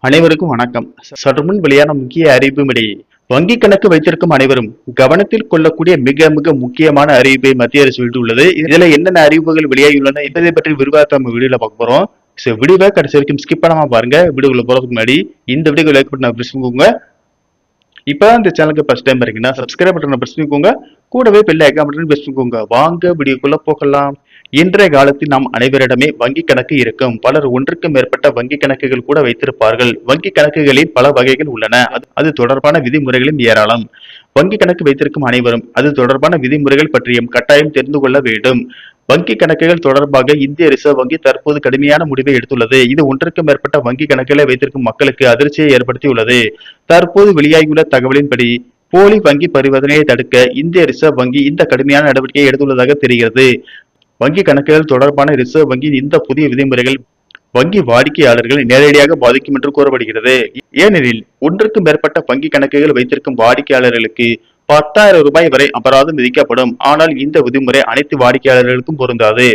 அனைவருக்கும் வணக்கம். சற்று முன் வெளியான முக்கிய அறிவிப்பின்படி வங்கி கணக்கு வைத்திருக்கும் அனைவரும் கவனத்தில் கொள்ளக்கூடிய மிக மிக முக்கியமான அறிவிப்பை மத்திய அரசு வெளியிட்டுள்ளது. இதுல என்னென்ன அறிவிப்புகள் வெளியாகியுள்ளன என்பதை பற்றி விரிவாக நம்ம வீடியோல பார்க்க போறோம். வீடியோவை கடைசி வரைக்கும் ஸ்கிப் பண்ணாம பாருங்க. வீடியோக்குள்ள போறதுக்கு முன்னாடி இந்த வீடியோ லைக் பட்டனை பிரஸ் பண்ணிக்கோங்க. இப்ப இந்த சேனலுக்கு ஃபர்ஸ்ட் டைம் இருக்கீங்கன்னா சப்ஸ்கிரைப் பட்டனை பிரஸ் பண்ணிக்கோங்க. கூடவே பெல் ஐகான் பட்டனை பிரஸ் பண்ணிக்கோங்க. வாங்க வீடியோக்குள்ள போகலாம். இன்றைய காலத்தில் நாம் அனைவரிடமே வங்கி கணக்கு இருக்கும். பலர் ஒன்றுக்கு மேற்பட்ட வங்கி கணக்குகள் கூட வைத்திருப்பார்கள். வங்கி கணக்குகளில் பல வகைகள் உள்ளன. அது தொடர்பான விதிமுறைகளும் ஏராளம். வங்கி கணக்கு வைத்திருக்கும் அனைவரும் அது தொடர்பான விதிமுறைகள் பற்றியும் கட்டாயம் தெரிந்து கொள்ள வேண்டும். வங்கி கணக்குகள் தொடர்பாக இந்திய ரிசர்வ் வங்கி தற்போது கடுமையான முடிவை எடுத்துள்ளது. இது ஒன்றுக்கு மேற்பட்ட வங்கி கணக்குகளை வைத்திருக்கும் மக்களுக்கு அதிர்ச்சியை ஏற்படுத்தியுள்ளது. தற்போது வெளியாகியுள்ள தகவலின்படி போலி வங்கி பரிவர்த்தனையை தடுக்க இந்திய ரிசர்வ் வங்கி இந்த கடுமையான நடவடிக்கையை எடுத்துள்ளதாக தெரிகிறது. வங்கி கணக்குகள் தொடர்பான ரிசர்வ் வங்கியின் இந்த புதிய விதிமுறைகள் வங்கி வாடிக்கையாளர்களை நேரடியாக பாதிக்கும் என்று கூறப்படுகிறது. ஏனெனில் ஒன்றுக்கு மேற்பட்ட வங்கி கணக்குகள் வைத்திருக்கும் வாடிக்கையாளர்களுக்கு 10,000 ரூபாய் வரை அபராதம் விதிக்கப்படும். ஆனால் இந்த விதிமுறை அனைத்து வாடிக்கையாளர்களுக்கும் பொருந்தாது.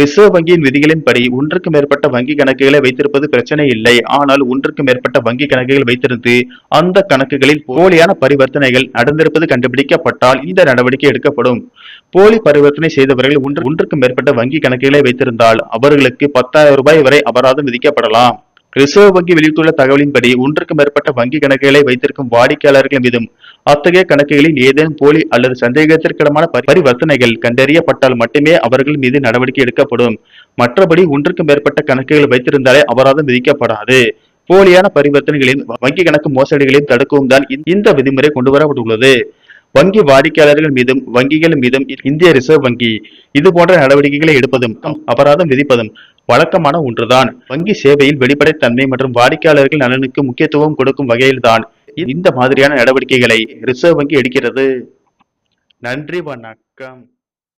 ரிசர்வ் வங்கியின் விதிகளின்படி ஒன்றுக்கு மேற்பட்ட வங்கி கணக்குகளை வைத்திருப்பது பிரச்சனை இல்லை. ஆனால் ஒன்றுக்கு மேற்பட்ட வங்கி கணக்குகள் வைத்திருந்து அந்த கணக்குகளில் போலியான பரிவர்த்தனைகள் நடந்திருப்பது கண்டுபிடிக்கப்பட்டால் இந்த நடவடிக்கை எடுக்கப்படும். போலி பரிவர்த்தனை செய்தவர்கள் ஒன்றுக்கு மேற்பட்ட வங்கி கணக்குகளை வைத்திருந்தால் அவர்களுக்கு 10,000 ரூபாய் வரை அபராதம் விதிக்கப்படலாம். ரிசர்வ் வங்கி வெளியிட்டுள்ள தகவலின்படி ஒன்றுக்கு மேற்பட்ட வங்கி கணக்குகளை வைத்திருக்கும் வாடிக்கையாளர்கள் மீதும் அத்தகைய கணக்குகளில் ஏதேனும் போலி அல்லது சந்தேகத்திற்கிடமான பரிவர்த்தனைகள் கண்டறியப்பட்டால் மட்டுமே அவர்கள் மீது நடவடிக்கை எடுக்கப்படும். மற்றபடி ஒன்றுக்கு மேற்பட்ட கணக்குகள் வைத்திருந்தாலே அபராதம் விதிக்கப்படாது. போலியான பரிவர்த்தனைகளின் வங்கி கணக்கு மோசடிகளையும் தடுக்கவும் தான் இந்த விதிமுறை கொண்டு வரப்பட்டுள்ளது. வங்கி வாடிக்கையாளர்கள் மீதும் வங்கிகள் மீதும் இந்திய ரிசர்வ் வங்கி இது போன்ற நடவடிக்கைகளை எடுப்பதும் அபராதம் விதிப்பதும் வழக்கமான ஒன்றுதான். வங்கி சேவையில் வெளிப்படைத்தன்மை மற்றும் வாடிக்கையாளர்கள் நலனுக்கு முக்கியத்துவம் கொடுக்கும் வகையில்தான் இந்த மாதிரியான நடவடிக்கைகளை ரிசர்வ் வங்கி எடுக்கிறது. நன்றி, வணக்கம்.